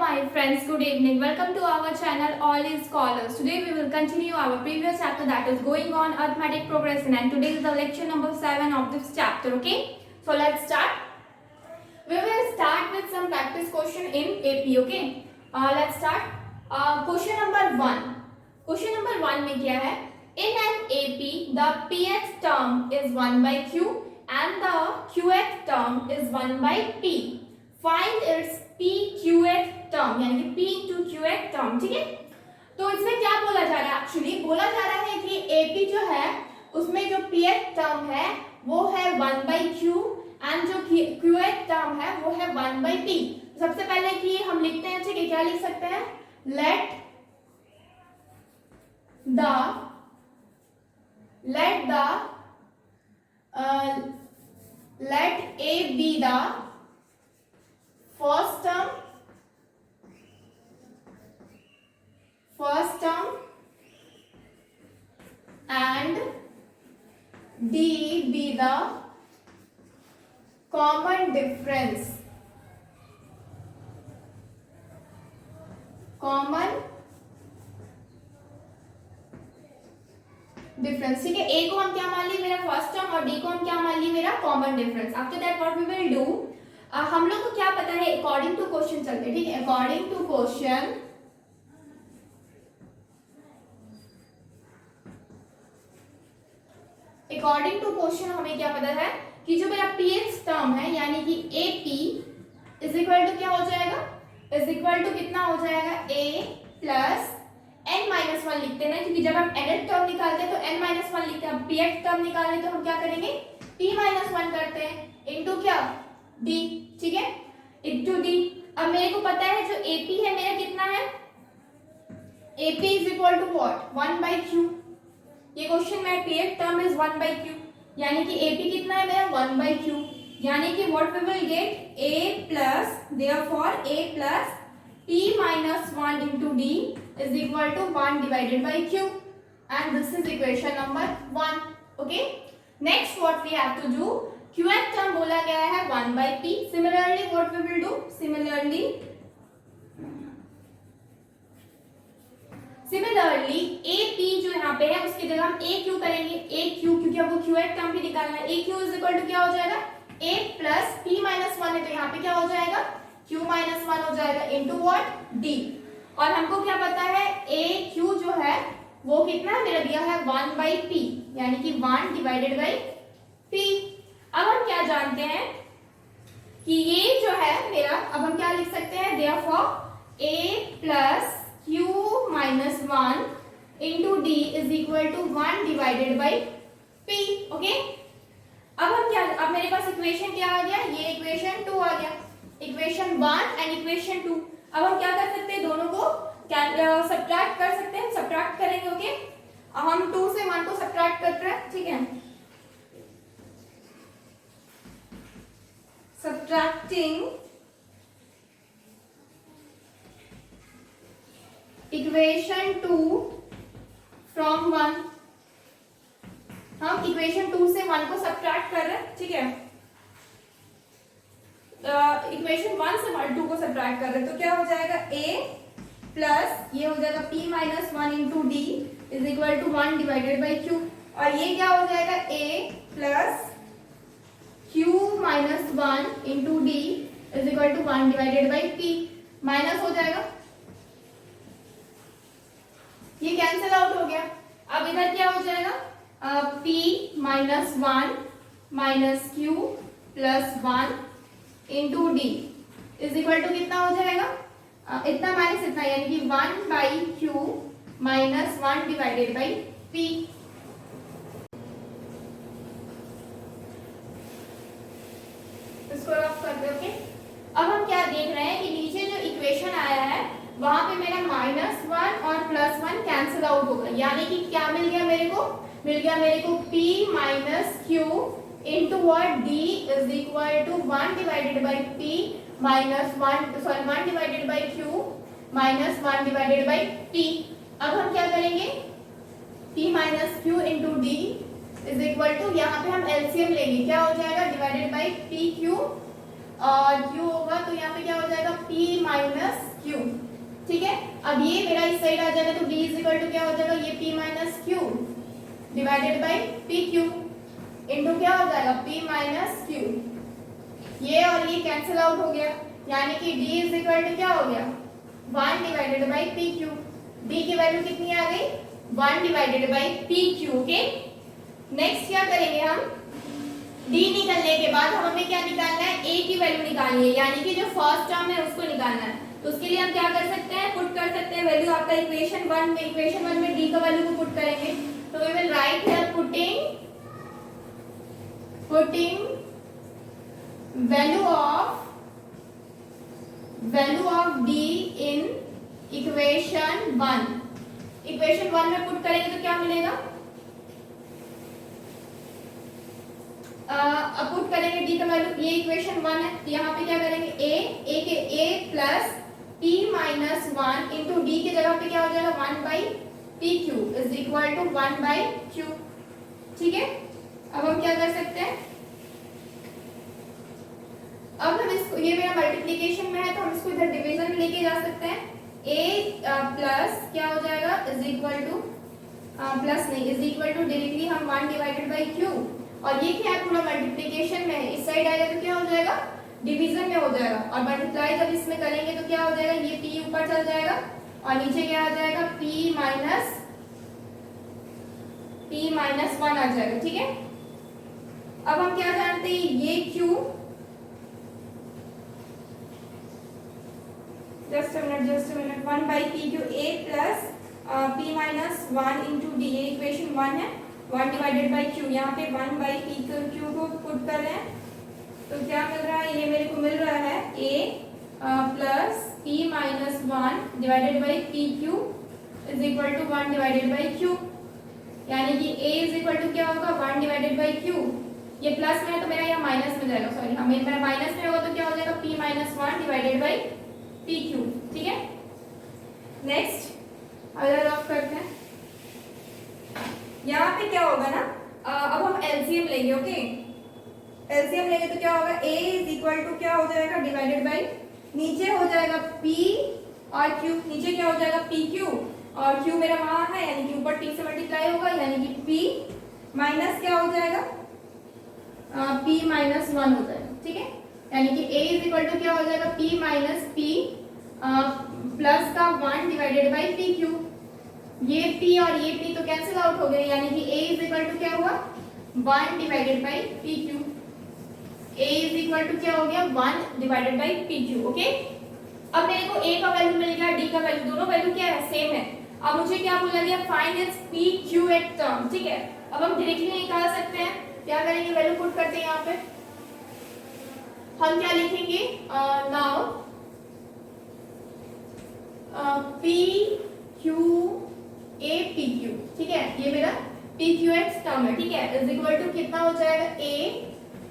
my friends, good evening. Welcome to our channel All is Scholars. Today we will continue our previous chapter that is going on arithmetic progression, and today is the lecture number 7 of this chapter. Okay, so let's start. We will start with some practice question in AP. Okay, let's start. Question number 1. Question number 1 में क्या है? In an AP, the pth term is 1 by q and the qth term is 1 by p. Find its p qth term, यानी कि p into qth term. ठीक है, तो इसमें क्या बोला जा रहा है? एक्चुअली बोला जा रहा है कि AP जो है उसमें जो pth टर्म है वो है 1 by q एंड जो qth टर्म है वो है 1 by p. सबसे पहले कि हम लिखते हैं, ठीक है, क्या लिख सकते हैं? let A be the first term and D be the common difference. ठीक है, A को हम क्या मान लिए? मेरा फर्स्ट टर्म, और D को हम क्या मान लिए? मेरा common difference. After that what we will do, हम लोग को क्या पता है? अकॉर्डिंग टू क्वेश्चन चलते हैं. ठीक है, अकॉर्डिंग टू क्वेश्चन हमें क्या पता है कि जो मेरा pth टर्म है यानी कि AP इज इक्वल टू क्या हो जाएगा? इज इक्वल टू कितना हो जाएगा? A प्लस n-1 लिखते हैं ना, क्योंकि जब हम nth टर्म निकालते हैं तो n-1 लिखते हैं. अब pth टर्म निकालने तो हम क्या करेंगे? p-1 करते हैं इनटू क्या? d. ठीक है, इनटू d. अब मेरे को पता है जो AP है मेरा कितना है? AP is equal to what? 1 by q. ये क्वेश्चन में pth term is 1 by q, यानी कि AP कितना है मेरा? 1 by q, यानी कि what we will get? A plus, therefore A plus p-1 into d is equal to 1 divided by q, and this is equation number 1. Okay, next what we have to do, qth term बोला गया है 1 by p. Similarly what we will do? Similarly AP जो यहाँ पे है उसकी जगह हम AQ करेंगे. AQ क्योंकि अब वो qth टर्म भी निकालना है. AQ is equal to क्या हो जाएगा? A प्लस p-1 है तो यहाँ पे क्या हो जाएगा? q-1 हो जाएगा इनटू व्हाट? d. और हमको क्या पता है? AQ जो है वो कितना मेरा दिया है? 1 by p, यानी कि 1 डिवाइडेड बाई p. अब हम क्या जानते हैं कि ये जो है मेरा, अब हम क्या लिख सकते हैं? Therefore A plus q-1 into d is equal to 1 divided by p. Okay, अब हम क्या, अब मेरे पास इक्वेशन क्या आ गया? ये इक्वेशन 2 आ गया. Equation 1 and equation 2. अब हम क्या कर सकते हैं? दोनों को सब्ट्रैक्ट कर सकते हैं. सब्ट्रैक्ट करेंगे. ओके, हम 2 से 1 को सब्ट्रैक्ट कर रहे हैं. ठीक है, सब्ट्रैक्टिंग इक्वेशन 2 फ्रॉम 1. हम इक्वेशन 2 से 1 को सब्ट्रैक्ट कर रहे हैं. ठीक है, इक्वेशन 1 से 2 को सब्ट्रैक्ट कर रहे हैं तो क्या हो जाएगा? A प्लस ये हो जाएगा p-1 into d is equal to 1 divided by q, और ये क्या हो जाएगा? A plus q-1 into d is equal to 1 divided by p. Minus हो जाएगा, ये कैंसिल आउट हो गया. अब इधर क्या हो जाएगा? p-1 minus q plus 1 into D is equal to कितना हो जाएगा? इतना माइनस इतना, यानी कि 1 by Q minus 1 divided by P. इसको रफ कर दो. ओके, अब हम क्या देख रहे हैं कि नीचे जो इक्वेशन आया है वहां पे मेरा -1 और +1 कैंसिल आउट होगा, यानी कि क्या मिल गया मेरे को? मिल गया मेरे को p minus Q into what? d is equal to 1 divided by p minus 1 divided by q minus 1 divided by p. अब हम क्या करेंगे? p minus q into d is equal to, यहाँ पे हम LCM लेंगे. क्या हो जाएगा? Divided by p q Q होगा तो यहाँ पे क्या हो जाएगा P माइनस क्यू। ठीक है, अब ये मेरा इस साइड आ जाएगा तो D इज इक्वल टू क्या हो जाएगा, ये P minus Q divided by P Q into क्या हो जाएगा P माइनस क्यू। ये और ये कैंसिल आउट हो गया, यानी कि D इज इक्वल टू क्या हो गया 1 divided by P Q. D की वैल्यू कितनी आ गई 1 divided by P Q. Okay, next क्या करेंगे हम, D निकलने के बाद हमें क्या निकालना है, A की वैल्यू निकालनी है, यानी कि जो फर्स्ट टर्म है उसको निकालना है। तो उसके लिए हम क्या कर सकते हैं, पुट कर सकते हैं वैल्यू आपका इक्वेशन 1 में, इक्वेशन 1 में D का वैल्यू को पुट करेंगे। तो we will write here putting value of D in equation 1। Equation 1 में पुट करेंगे तो क्या मिलेगा, अब पुट करेंगे D का वैल्यू, ये इक्वेशन 1 है, तो यहाँ पे क्या करेंगे A के A plus P minus 1 into D की जगह पे क्या हो जाएगा 1 by P Q is equal to 1 by Q. ठीक है, अब हम क्या कर सकते हैं, अब हम इसको, ये मेरा मल्टीप्लिकेशन में है तो हम इसको इधर डिवीजन में लेके जा सकते हैं। A प्लस क्या हो जाएगा इज इक्वल टू, प्लस नहीं इज इक्वल टू डायरेक्टली हम 1 डिवाइडेड बाई क्यू, और ये क्या है पूरा मल्टीप्लिकेशन में है, इस साइड आएगा तो क्या हो जाएगा डिवीजन में हो जाएगा, और मल्टीप्लाई जब इसमें करेंगे तो क्या हो जाएगा, ये P ऊपर चल जाएगा और नीचे क्या आ जाएगा P माइनस 1 आ जाएगा। ठीक है, अब हम क्या जानते हैं, ये Q, just a minute 1 by P Q A plus P minus 1 into D, ये इक्वेशन 1 है, 1 डिवाइडेड बाई क्यू, यहाँ पे 1 बाई पी क्यू को पुट कर रहे हैं तो क्या मिल रहा है, ये मेरे को मिल रहा है A plus P minus 1 divided by P Q is equal to 1 divided by Q, यानी कि A इज इक्वल टू क्या होगा 1 डिवाइडेड बाई क्यू। ये प्लस में है तो मेरा यहाँ माइनस में जाएगा, सॉरी हमें मेरा माइनस में होगा तो क्या हो जाएगा P minus 1 divided by P Q. ठीक है, नेक्स्ट अगर ऑफ करते हैं, यहाँ पे क्या होगा ना, अब हम एलसीएम लेंगे। ओके, एलसीएम लेंगे तो क्या होगा, A इज इक्वल टू क्या हो जाएगा डिवाइडेड बाई, नीचे हो जाएगा P और Q, नीचे क्या हो जाएगा पी क्यू और Q मेरा वहां है, यानी कि ऊपर T से मल्टीप्लाई होगा, यानी कि P माइनस क्या हो जाएगा P माइनस 1 हो जाएगा। ठीक है, यानी कि A इज इक्वल टू क्या हो जाएगा P माइनस P प्लस का 1 डिवाइडेड बाई पी क्यू, ये P और ये P तो कैंसिल आउट हो गए, यानी कि A इज इक्वल टू क्या हुआ 1 divided by P Q. A is equal to क्या हो गया 1 divided by P Q. Okay, अब मेरे को A का वैल्यू मिल गया, D का वैल्यू, दोनों वैल्यू क्या है सेम है। अब मुझे क्या बोला गया, find its P Q at term. ठीक है, अब हम डायरेक्टली निकाल सकते हैं, क्या करेंगे वैल्यू पुट करते हैं, यहाँ पे हम क्या लिखेंगे now P Q A P Q। ठीक है, ये मेरा P Q X टर्म है। ठीक है, इज इक्वल टू कितना हो जाएगा A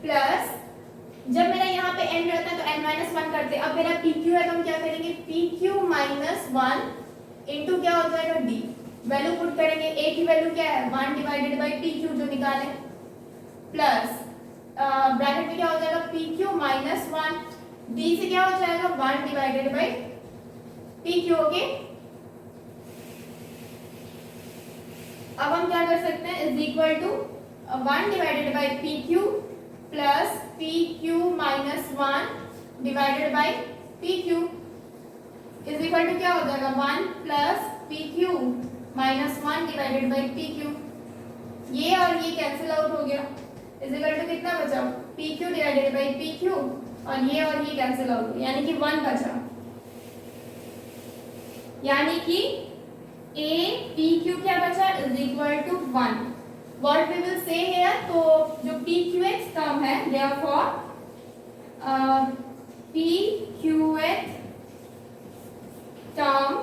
प्लस, जब मेरा यहाँ पे n रहता है तो n माइनस 1 करते हैं, अब मेरा P Q है तो हम क्या करेंगे P Q माइनस 1 इंटू क्या हो जाएगा D, वैल्यू पुट करेंगे, A की वैल्यू क्या है 1 डिवाइडेड बाई P Q जो निकाले, प्लस ब्रैकेट में क्या हो जाएगा P Q माइनस 1, D से क्या हो जाएगा 1 divided by P Q। Okay, अब हम क्या कर सकते हैं, is equal to 1 divided by P Q plus P Q minus 1 divided by P Q is equal to क्या हो जाएगा 1 plus P Q minus 1 divided by P Q, ये और ये कैंसिल आउट हो गया, इज इक्वल टू कितना बचा P Q divided by P Q, और ये कैंसिल आउट हो, यानी कि 1 बचा, यानी कि A P Q क्या बचा is equal to 1। What we will say here, तो जो P Q X टर्म है therefore P Q X term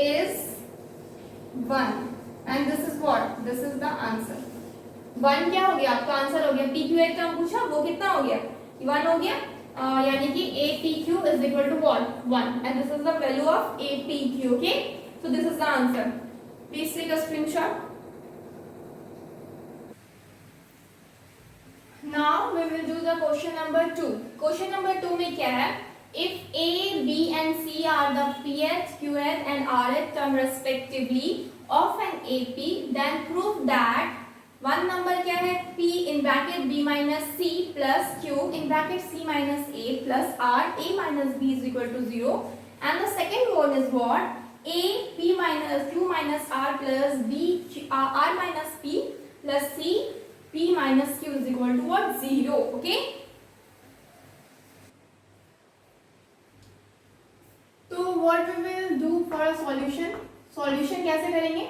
is 1 and this is what, this is the answer। 1 क्या हो गया आपका आंसर हो गया, P Q X टर्म पूछा वो कितना हो गया 1 हो गया, यानी कि A P Q is equal to what 1 and this is the value of A P Q। okay, so this is the answer, please take a screenshot। Now we will do the question number 2। Question number 2 में क्या है, if A B and C are the pth qth and rth term respectively of an ap then prove that one number क्या है, p in bracket b minus c plus q in bracket c minus a plus r a minus b is equal to 0, and the second one is what, a p minus q minus r plus b r minus p plus c p minus q is equal to what, 0. okay, तो what we will do for a solution कैसे करेंगे।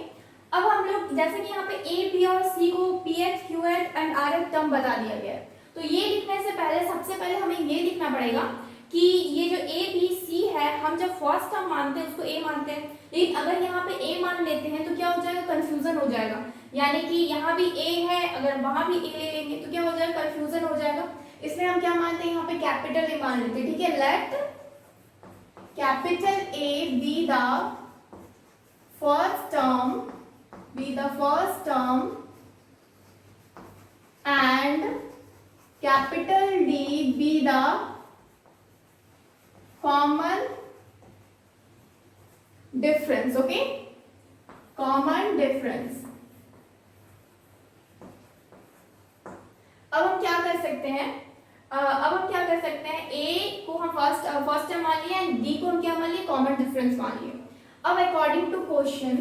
अब हम लोग जैसे कि यहाँ पे ए बी और सी को ph qh and rh term बता दिया गया है, तो ये लिखने से पहले सबसे पहले हमें ये लिखना पड़ेगा कि ये जो ए बी सी है, हम जब फर्स्ट टर्म मानते हैं उसको ए मानते हैं, लेकिन अगर यहाँ पे ए मान लेते हैं तो क्या हो जाएगा, कंफ्यूजन हो जाएगा। यानी कि यहाँ भी ए है, अगर वहां भी ए ले लेंगे तो क्या हो जाएगा, कंफ्यूजन हो जाएगा। इसलिए हम क्या मानते हैं, यहाँ पे कैपिटल ए मान लेते हैं। ठीक है, let capital A be the first term and capital D be the common difference. okay, common difference। अब हम क्या कर सकते हैं, ए को हम फर्स्ट टर्म मान लिया एंड डी को हम क्या मान लिए, कॉमन डिफरेंस मान लिए। अब अकॉर्डिंग टू क्वेश्चन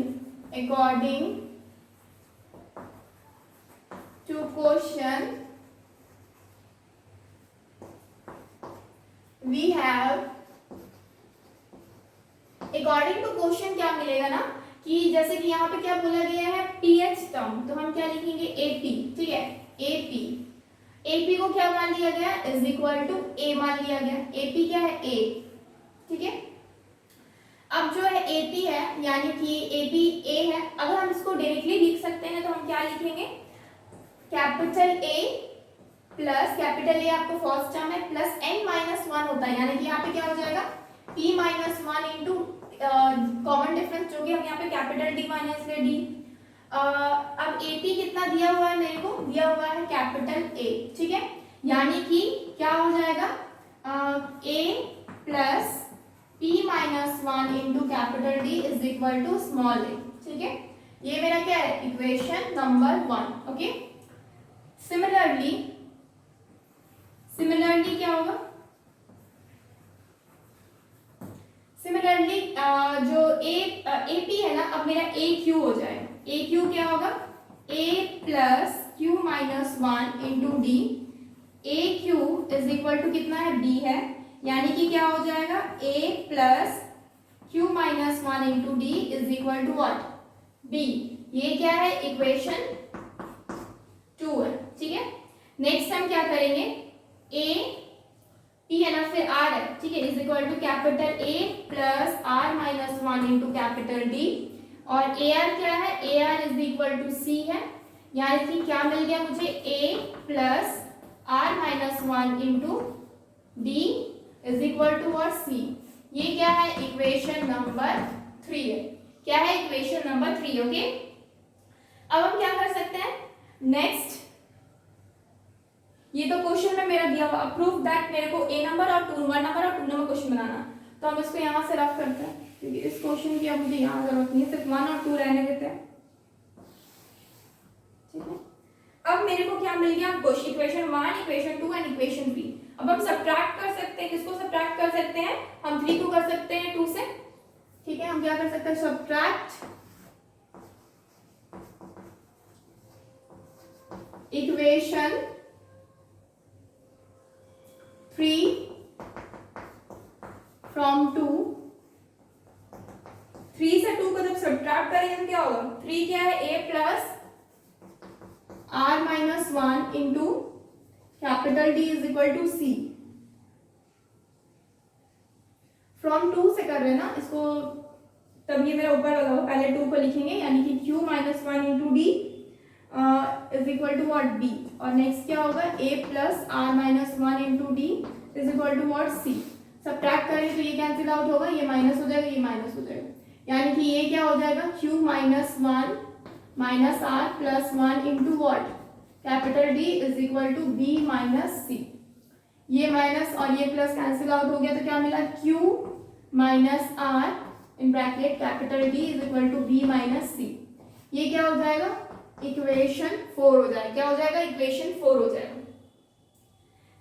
क्या मिलेगा ना, कि जैसे कि यहाँ पे क्या बोला गया है, pH टर्म, तो हम क्या लिखेंगे, AP। ठीक है, AP को क्या मान लिया गया, इज इक्वल टू A मान लिया गया। AP क्या है, A। ठीक है, अब जो है AP है, यानी कि AP A है, अगर हम इसको डायरेक्टली लिख सकते हैं तो हम क्या लिखेंगे, capital A plus capital A आपको फर्स्ट टर्म है प्लस n-1 होता है, यानी कि यहाँ पे क्या हो जाएगा, p-1 इंटू कॉमन डिफरेंस, जो कि हम यहाँ पे कैपिटल D माने इसलिए D। अब AP कितना दिया हुआ है, मेरे को दिया हुआ है कैपिटल A। ठीक है, यानी कि क्या हो जाएगा, A plus p-1 into capital D is equal to small a। ठीक है, ये मेरा क्या है, इक्वेशन नंबर 1। ओके, सिमिलरली क्या होगा, सिमिलरली जो AP है ना, अब मेरा AQ हो जाएगा। AQ क्या होगा, A plus q-1 into D। AQ is equal to कितना है, B है, यानी कि क्या हो जाएगा, A plus q-1 into D is equal to what, B। ये क्या है, इक्वेशन 2 है। ठीक है, नेक्स्ट हम क्या करेंगे, A P है ना, फिर R है। ठीक है, is equal to capital A plus r-1 into capital D, और AR क्या है, AR is equal to C है, यानी कि क्या मिल गया मुझे, A plus r-1 into D is equal to और C। ये क्या है, इक्वेशन नंबर 3 है। क्या है, इक्वेशन नंबर 3। ओके, अब हम क्या कर सकते हैं, नेक्स्ट, ये तो क्वेश्चन में मेरा दिया हुआ, प्रूफ दैट मेरे को A नंबर और 1 नंबर और 2 नंबर क्वेश्चन बनाना, तो हम इसको यहाँ से रफ करते हैं, क्योंकि इस क्वेश्चन की अब मुझे यहाँ जरूरत नहीं है, सिर्फ 1 और 2 रहने देते हैं। ठीक है, अब मेरे को क्या मिल गया, इक्वेशन 1, इक्वेशन 2 एंड इक्वेशन 3। अब हम सब्ट्रैक्ट कर सकते हैं, किसको सब्ट्रैक्ट कर सकते हैं, हम 3 को कर सकते हैं 2 से। ठीक है, हम क्या कर सकते हैं, सब्ट्रैक्ट इक्वेशन 3 फ्रॉम 2। 3 से 2 को जब सब्ट्रैक्ट करेंगे तो क्या होगा, 3 क्या है, A plus r-1 into capital D is equal to C। From 2 से कर रहे हैं ना इसको, तब ये मेरा ऊपर वाला होगा, पहले 2 को लिखेंगे, यानी कि q-1 into D is equal to what, B, और नेक्स्ट क्या होगा, A plus r-1 into D is equal to what, C। Subtract करें तो ये कैंसिल आउट होगा, ये माइनस हो जाएगा, ये माइनस हो जाएगा, यानी कि ये क्या हो जाएगा, q-1 minus r plus 1 into what, capital D is equal to b minus c. ये माइनस और ये प्लस कैंसिल आउट हो गया तो क्या मिला, q minus r in bracket capital D is equal to b minus c. ये क्या हो जाएगा, इक्वेशन 4 हो जाएगा। क्या हो जाएगा, इक्वेशन 4 हो जाएगा।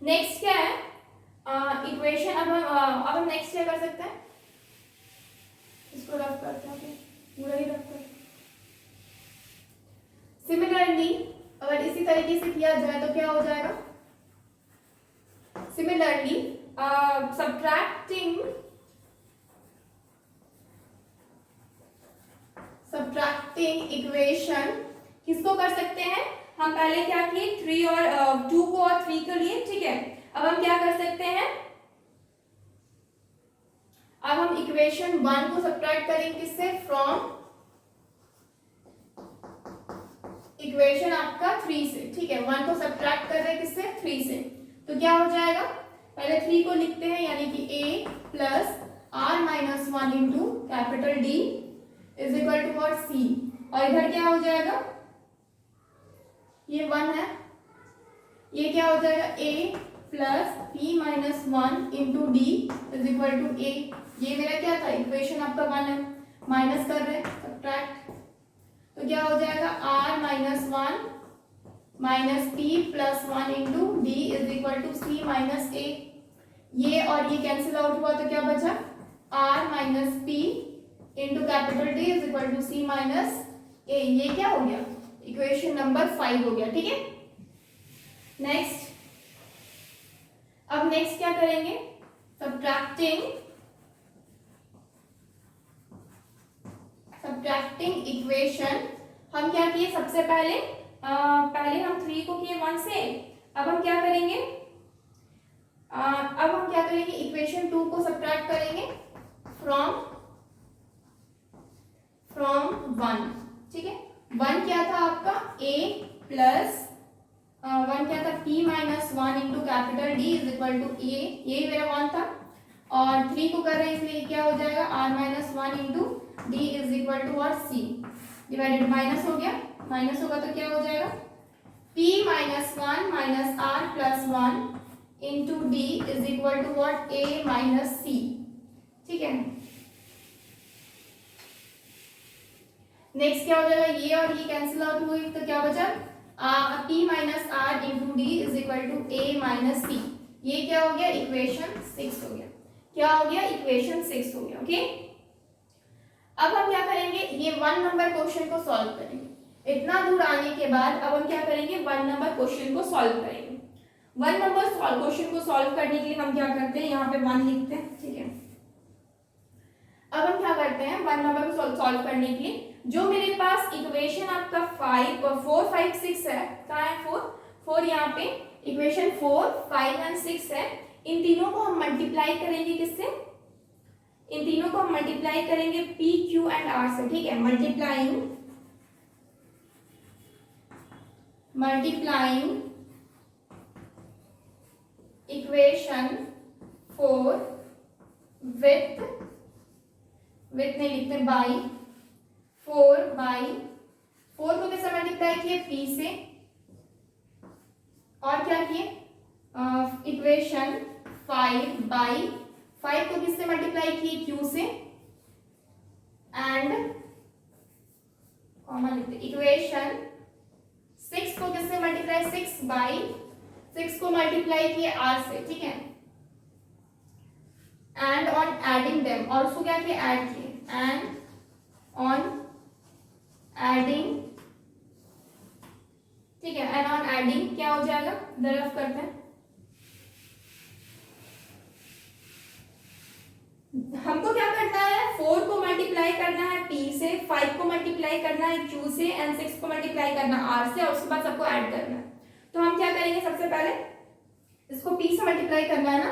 नेक्स्ट क्या है, इक्वेशन अब हम नेक्स्ट क्या कर सकते हैं, इसको रफ करते हैं, पूरा ही रफ करते हैं। सिमिलरली अगर इसी तरीके से किया जाए तो क्या हो जाएगा, सिमिलरली सब्ट्रैक्टिंग इक्वेशन किसको कर सकते हैं, हम पहले क्या किए, 3 और 2 को और 3 के लिए, ठीक है। अब हम क्या कर सकते हैं, अब हम इक्वेशन 1 को सब्ट्रैक्ट करेंगे किससे, फ्रॉम इक्वेशन आपका 3 से, ठीक है। 1 को सब्ट्रैक्ट कर रहे हैं किससे, 3 से, तो क्या हो जाएगा, पहले 3 को लिखते हैं, यानी कि a plus r minus 1 into capital D is equal to what, c. और इधर क्या हो जाएगा, ये 1 है, ये क्या हो जाएगा, a plus p minus 1 into D is equal to a। ये मेरा क्या था, इक्वेशन आपका 1 है, माइनस कर रहे हैं, सब्ट्रैक्ट, तो क्या हो जाएगा, r minus 1 minus p plus 1 into D is equal to c minus a। ये और ये कैंसिल आउट हुआ तो क्या बचा, r minus p into capital D is equal to c minus a। ये क्या हो गया, इक्वेशन नंबर 5 हो गया, ठीक है। नेक्स्ट, अब नेक्स्ट क्या करेंगे, सब्ट्रैक्टिंग इक्वेशन। हम क्या किए, सबसे पहले पहले हम 3 को किए 1 से, अब हम क्या करेंगे, इक्वेशन 2 को सब्ट्रैक्ट करेंगे फ्रॉम 1, ठीक है। 1 क्या था आपका, a प्लस 1 क्या था, p minus 1 into capital D is equal to a, यही मेरा 1 था। और 3 को कर रहे हैं इसलिए क्या हो जाएगा, r minus 1 into D is equal to और c डिवाइडेड, माइनस हो गया, माइनस होगा तो क्या हो जाएगा, p minus 1 minus r plus 1 into D is equal to what, a minus c, ठीक है। नेक्स्ट क्या हो जाएगा, ये और ये कैंसिल आउट हुई तो क्या बचा, p minus R into D is equal to a minus c। ये क्या हो गया, इक्वेशन 6 हो गया। क्या हो गया, इक्वेशन 6 हो गया, ओके। अब हम क्या करेंगे, ये 1 नंबर क्वेश्चन को सॉल्व करेंगे। इतना दूर आने के बाद अब हम क्या करेंगे, 1 नंबर क्वेश्चन को सॉल्व करेंगे। 1 नंबर क्वेश्चन को सॉल्व करने के लिए हम क्या करते हैं, यहाँ पे 1 लिखते हैं, ठीक है। अब हम क्या करते हैं, 1 नंबर को सॉल्व करने के लिए जो मेरे पास इक्वेशन आपका 5 और 4 5 6 है, कहाँ है 4 यहाँ पे, इक्वेशन 4 5 एंड 6 है। इन तीनों को हम मल्टीप्लाई करेंगे किससे, इन तीनों को हम मल्टीप्लाई करेंगे p q एंड r से, ठीक है। मल्टीप्लाइंग इक्वेशन 4 विथ नहीं लिखते, बाई 4 को कैसे मल्टीप्लाई किए, p से, और क्या किए, इक्वेशन 5 बाई 5 को किससे मल्टीप्लाई किए, q से, एंड कॉमन लिखते, इक्वेशन 6 को किससे मल्टीप्लाई, 6 बाई 6 को मल्टीप्लाई किए r से, ठीक है। एंड ऑन एडिंग देम, और उसको क्या किए, ऐड किए, एंड ऑन एडिंग, ठीक है। एंड ऑन एडिंग क्या हो जाएगा, रफ करते हैं, हमको क्या करना है, 4 को मल्टीप्लाई करना है p से, 5 को मल्टीप्लाई करना है q से, एंड 6 को मल्टीप्लाई करना है r से, और उसके बाद सबको ऐड करना है। तो हम क्या करेंगे, सबसे पहले इसको p से मल्टीप्लाई करना है ना,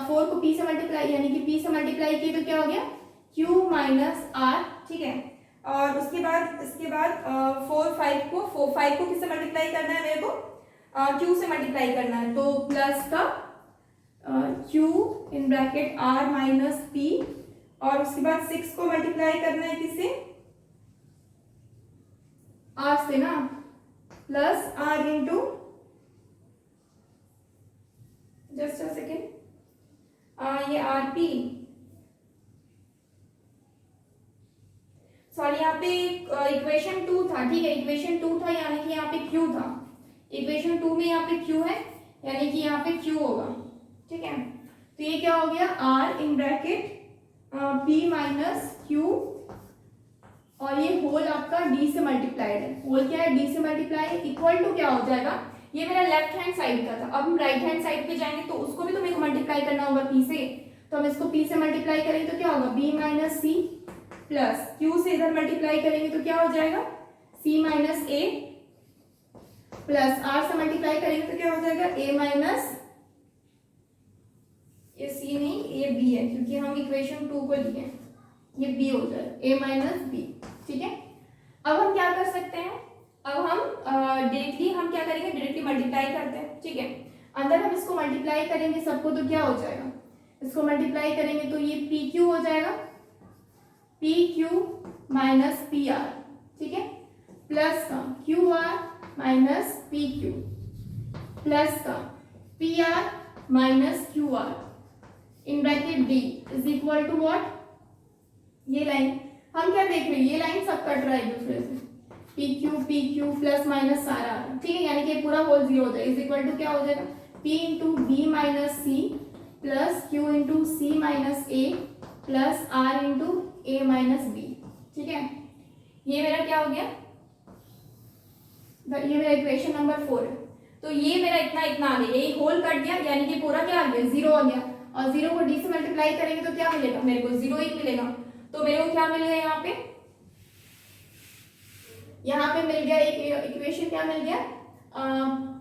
4 को p से मल्टीप्लाई, यानी कि p से मल्टीप्लाई किए तो क्या हो गया, q माइनस r, ठीक है। और इसके बाद 5 को किससे मल्टीप्लाई करना है मेरे को, q से मल्टीप्लाई करना है, तो प्लस का q in bracket r minus p, और उसके बाद 6 को मल्टीप्लाई करना है किससे, r से ना, plus R into, just a second, ये आर पी, सॉरी यहाँ पे इक्वेशन 2 था, ठीक है, इक्वेशन 2 था यानी कि यहाँ पे क्यू था, इक्वेशन 2 में यहाँ पे क्यू है यानी कि यहाँ पे क्यू होगा, ठीक है। तो ये क्या हो गया, R in bracket P minus Q, और ये होल आपका डी से मल्टीप्लाइड है, होल क्या है, डी से मल्टीप्लाई, इक्वल टू क्या हो जाएगा, ये मेरा लेफ्ट हैंड साइड का था, अब हम राइट हैंड साइड पे जाएंगे तो उसको भी तो मेरे को मल्टीप्लाई करना होगा पी से, तो हम इसको पी से मल्टीप्लाई करेंगे तो क्या होगा, B minus C, plus Q से इधर मल्टीप्लाई करेंगे तो क्या हो जाएगा, सी माइनस ए, प्लस आर से मल्टीप्लाई करेंगे तो क्या हो जाएगा, ए माइनस, ये सी नहीं ये बी है क्योंकि हम इक्वेशन 2 को लिए, ये बी हो जाएगा, ए माइनस बी, ठीक है। अब हम क्या कर सकते हैं, अब हम डायरेक्टली हम क्या करेंगे, डायरेक्टली मल्टीप्लाई करते हैं, ठीक है। अंदर हम इसको मल्टीप्लाई करेंगे सबको तो क्या हो जाएगा, इसको मल्टीप्लाई करेंगे तो ये पी क्यू हो जाएगा, p Q minus p r, ठीक है, प्लस का q r minus p Q, plus का p r minus q r in bracket D is equal to what, ये लाइन हम क्या देख रहे हैं, ये लाइन सब कट रहा है एक दूसरे से, पी क्यू प्लस माइनस सारा, ठीक है, यानी कि पूरा होल जीरो हो जाएगा, इज इक्वल टू क्या हो जाएगा, P into B minus C plus Q into C minus A plus R into A minus B, ठीक है। ये मेरा क्या हो गया, ये मेरा इक्वेशन नंबर 4 है। तो ये मेरा इतना इतना आ गया, ये होल कट गया यानी कि पूरा क्या आ गया, जीरो आ गया, और जीरो को डी से मल्टीप्लाई करेंगे तो क्या मिलेगा, मेरे को जीरो ही मिलेगा, तो मेरे को क्या मिल गया यहाँ पे, यहाँ पे मिल गया एक इक्वेशन, क्या मिल गया,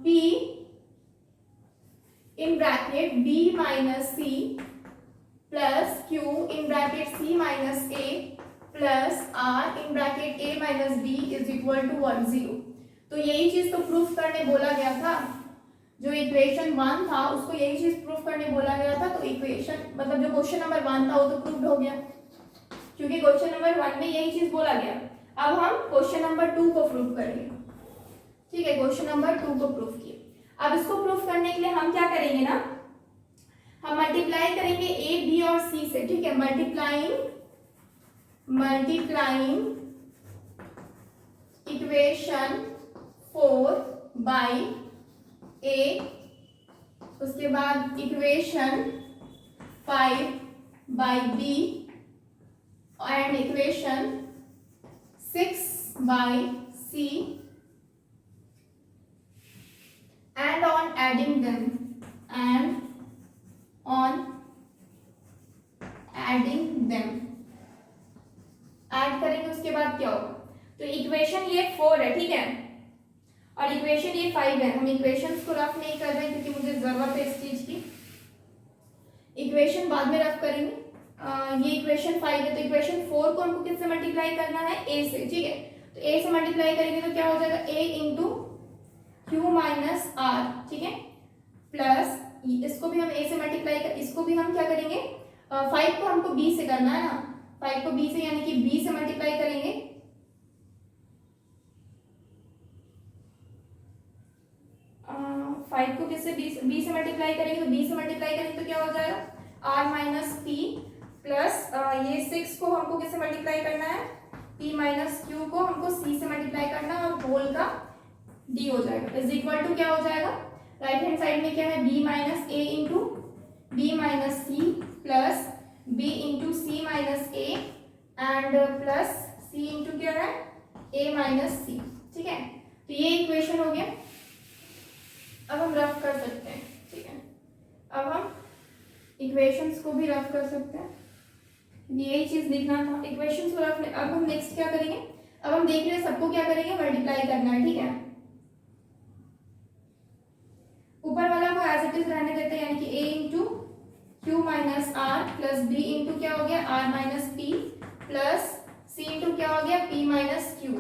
P in bracket B minus C plus Q in bracket C minus A plus R in bracket A minus B is equal to 0। तो यही चीज तो प्रूफ करने बोला गया था, जो इक्वेशन 1 था उसको यही चीज प्रूफ करने बोला गया था, तो इक्वेशन मतलब जो क्वेश्चन नंबर 1 था वो तो प्रूफ हो गया, क्योंकि क्वेश्चन नंबर 1 में यही चीज बोला गया। अब हम क्वेश्चन नंबर 2 को प्रूफ करेंगे, ठीक है, क्वेश्चन नंबर 2 को प्रूफ किए। अब इसको प्रूफ करने के लिए हम क्या करेंगे ना, हम मल्टीप्लाई करेंगे ए बी और सी से, ठीक है, मल्टीप्लाइंग इक्वेशन 4 बाई ए, उसके बाद equation 5 by B and equation 6 by C, and on adding them, add करेंगे उसके बाद क्या होगा, तो इक्वेशन ये 4 है, ठीक है, और इक्वेशन ये 5 है। हम इक्वेशंस को रफ नहीं कर रहे हैं क्योंकि मुझे जरूरत है इस चीज की, इक्वेशन बाद में रफ करेंगे। ये इक्वेशन 5 है, तो इक्वेशन 4 को हमको किससे मल्टीप्लाई करना है, ए से, ठीक है, तो ए से मल्टीप्लाई करेंगे तो क्या हो जाएगा, ए इंटू क्यू माइनस आर, ठीक है, प्लस इसको भी हम ए से मल्टीप्लाई कर, इसको भी हम क्या करेंगे, 5 को हमको बी से करना है ना, 5 को बी से यानी कि बी से मल्टीप्लाई करेंगे, 5 को किससे बी से मल्टीप्लाई करेंगे, तो बी से मल्टीप्लाई करेंगे तो क्या हो जाएगा, आर माइनस पी प्लस ये 6 को हमको किससे मल्टीप्लाई करना है, पी माइनस क्यू को हमको सी से मल्टीप्लाई करना है, और होल का डी हो जाएगा, इज इक्वल टू क्या हो जाएगा, राइट हैंड साइड में क्या है, B minus A into B minus C plus B into C minus A and plus C into क्या है, ए माइनस सी, ठीक है। तो ये इक्वेशन हो गया। अब हम रफ कर सकते हैं, ठीक है, अब हम इक्वेशंस को भी रफ कर सकते हैं, यही चीज लिखना था, इक्वेशंस को रफ। अब हम नेक्स्ट क्या करेंगे, अब हम देख रहे हैं सबको क्या करेंगे, मल्टीप्लाई करना है, ठीक है, ऊपर वाला को एज इट इज रहने देते हैं, यानी कि a into Q minus are plus b into क्या हो गया, r minus P plus c into क्या हो गया, p minus Q,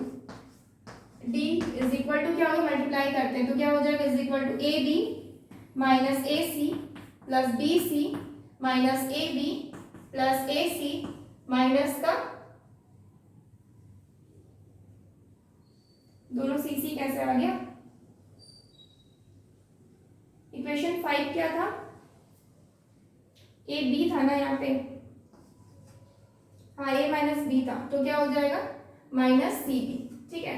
d is equal to क्या होगा, मल्टीप्लाई करते हैं तो क्या हो जाएगा, is equal to A B minus A C plus B C minus A B plus A C minus का दोनों सी सी कैसे आ गया, इक्वेशन 5 क्या था, ए बी था ना यहाँ पे, हाँ ए माइनस बी था, तो क्या हो जाएगा माइनस सी बी, ठीक है।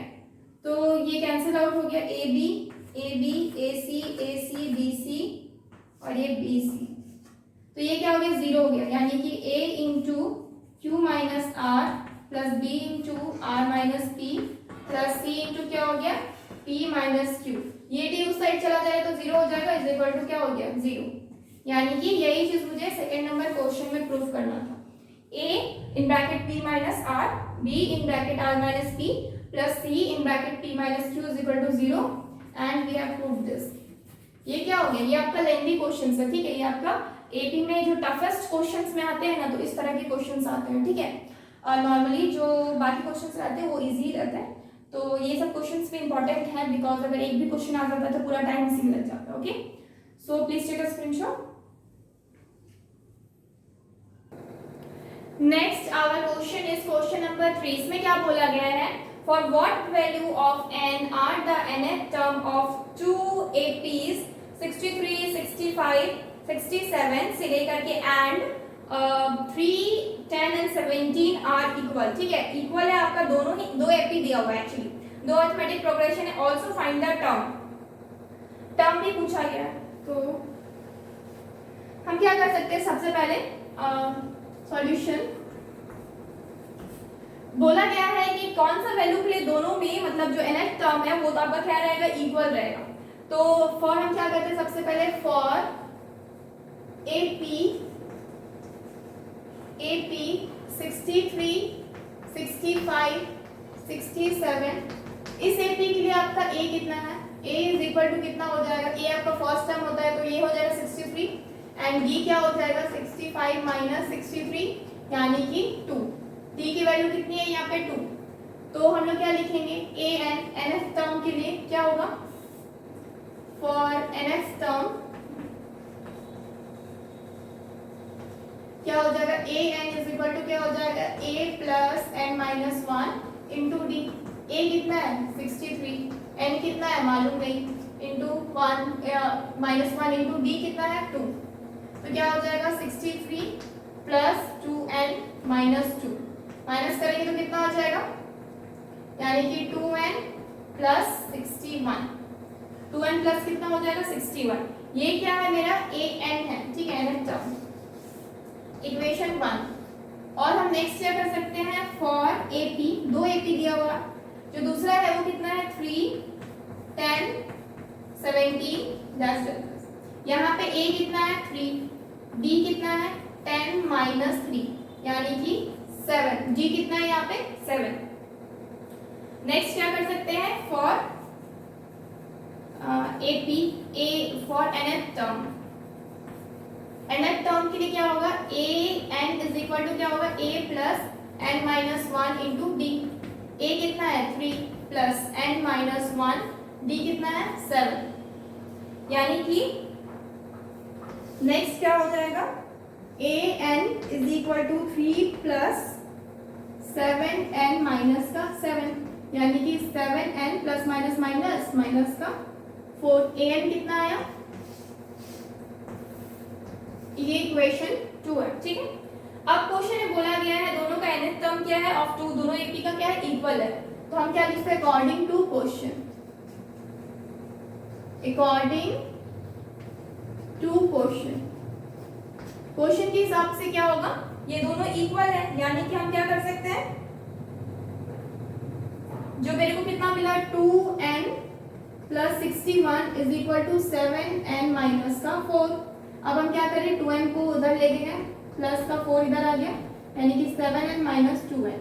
तो ये कैंसिल आउट हो गया, A B A C B C और ये बी सी, तो ये क्या हो गया 0 हो गया, यानी कि a into Q minus are plus B into r minus P plus C into क्या हो गया p माइनस क्यू, ये डी उस साइड चला जाएगा तो 0 हो जाएगा, इज इक्वल टू क्या हो गया 0। यानी कि यही चीज मुझे सेकेंड नंबर क्वेश्चन में प्रूफ करना था, a in bracket p minus r, b in bracket r minus p plus c in bracket p minus q is equal to 0 and we have proved this. ये क्या हो गया, ये आपका lengthy question है, ठीक है, ये आपका एपी में जो टफेस्ट क्वेश्चंस में आते हैं ना, तो इस तरह के क्वेश्चंस आते हैं, ठीक है। नॉर्मली जो बाकी क्वेश्चंस रहते हैं वो इजी रहते हैं, तो ये सब क्वेश्चंस भी इंपॉर्टेंट है, बिकॉज अगर एक भी क्वेश्चन आ जाता है तो पूरा टाइम इसी में लग जाता है। Okay, so please take a screenshot. Next our question is question number 3। इसमें क्या बोला गया है, for what value of N are the nth term of 2 APs 63, 65, 67 से लेकर के एंड 3, 10 एंड 17 आर इक्वल, ठीक है, इक्वल है आपका, दोनों ही 2 एपी दिया हुआ है एक्चुअली, 2 अरिथमेटिक प्रोग्रेशन है, ऑल्सो फाइंड द टर्म भी पूछा गया है। तो हम क्या कर सकते हैं, सबसे पहले सॉल्यूशन बोला गया है कि कौन सा वैल्यू के लिए दोनों में मतलब जो nth टर्म है वो तो आपका क्या रहेगा, इक्वल रहेगा। तो फॉर हम क्या करते हैं, सबसे पहले फॉर AP 63, 65, 67, इस AP के लिए आपका A कितना है, A इज इक्वल टू कितना हो जाएगा, A आपका फर्स्ट टर्म होता है तो ये हो जाएगा 63 एंड D क्या हो जाएगा 65 माइनस 63 यानी कि 2, D की वैल्यू कितनी है यहाँ पे 2, तो हम लोग क्या लिखेंगे, A एन nth टर्म के लिए क्या होगा, फॉर nth टर्म क्या हो जाएगा, a n is equal to क्या हो जाएगा a plus n minus 1 into D, a कितना है 63, n कितना है मालूम नहीं, इंटू 1 माइनस 1 इंटू डी कितना है 2, तो क्या हो जाएगा 63 प्लस 2n माइनस 2, माइनस करेंगे तो कितना आ जाएगा, यानी कि 2n प्लस 61, 2n प्लस कितना हो जाएगा 61, ये क्या है मेरा a n है, ठीक है, nth टर्म इक्वेशन 1। और हम नेक्स्ट क्या कर सकते हैं, फॉर AP, 2 AP दिया हुआ, जो दूसरा है वो कितना है 3, 10, 17, यहाँ पे A कितना है 3, D कितना है 10 माइनस 3 यानी कि 7, G कितना है यहाँ पे 7। नेक्स्ट क्या कर सकते हैं, for AP, A for nth term, nth term के लिए क्या होगा, a n is equal to क्या होगा a plus n minus 1 into D, a कितना है 3 प्लस n माइनस 1, d कितना है 7, यानी कि नेक्स्ट क्या हो जाएगा, a n is equal to 3 plus 7n minus का 7 यानी कि 7n plus minus minus minus का 4, a n कितना आया, ये इक्वेशन 2 है, ठीक है। अब क्वेश्चन में बोला गया है दोनों का nth टर्म क्या है ऑफ 2, दोनों AP का क्या है इक्वल है, तो हम क्या लिखते हैं, according to question, according to question, question के हिसाब से क्या होगा, ये दोनों इक्वल है, यानी कि हम क्या कर सकते हैं, जो मेरे को कितना मिला 2n plus 61 is equal to 7n minus का 4, अब हम क्या करें 2n को उधर ले गए, प्लस का 4 इधर आ गया, यानी कि 7n माइनस 2n,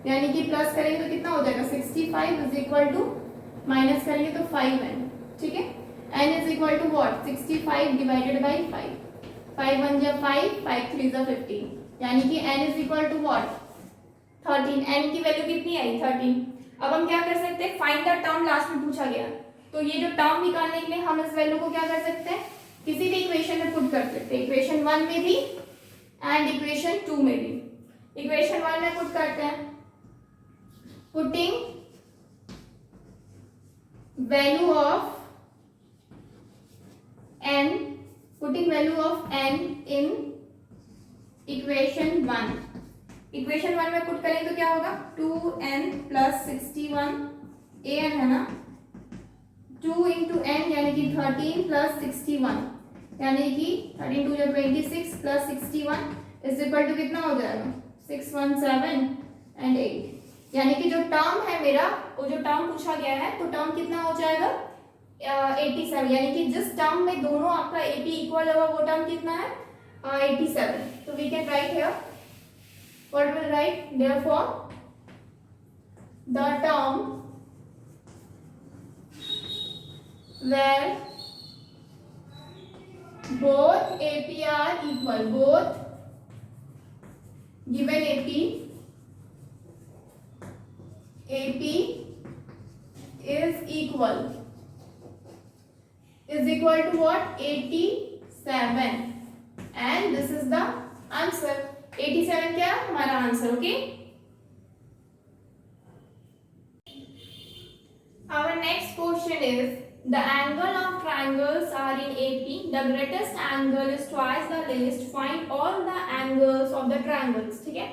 यानी कि प्लस करेंगे तो कितना हो जाएगा 65 इज इक्वल टू, माइनस करेंगे तो 5n, ठीक है, n is equal to what 65 divided by 5, 5 1 जा 5, 5 3 जा 15, यानी कि n is equal to what 13, n की वैल्यू कितनी आई 13। अब हम क्या कर सकते हैं, फाइंड द टर्म लास्ट में पूछा गया, तो ये जो टर्म निकालने के लिए हम इस वैल्यू को क्या कर सकते हैं, किसी भी इक्वेशन में पुट कर सकते हैं, इक्वेशन 1 में भी एंड इक्वेशन 2 में भी। इक्वेशन 1 में पुट करते हैं, putting value of n, putting value of n in equation 1. Equation 1 में पुट करें तो क्या होगा 2n प्लस 61 an है ना 2 इंटू एन यानी कि 13 प्लस 61 यानी कि 13 two 26 plus 61 is equal to कितना हो जाएगा 617 एंड 8. यानी कि जो टर्म है मेरा वो जो टर्म पूछा गया है तो टर्म कितना हो जाएगा 87. यानी कि जिस टर्म में दोनों आपका एपी इक्वल होगा वो टर्म कितना है 87. तो we can write here what will write therefore the term where both AP are equal, both given AP is equal to what 87 and this is the answer. 87 क्या हमारा answer. Okay our next question is the angle of triangles are in AP. The greatest angle is twice the least. Find all the angles of the triangles. ठीक है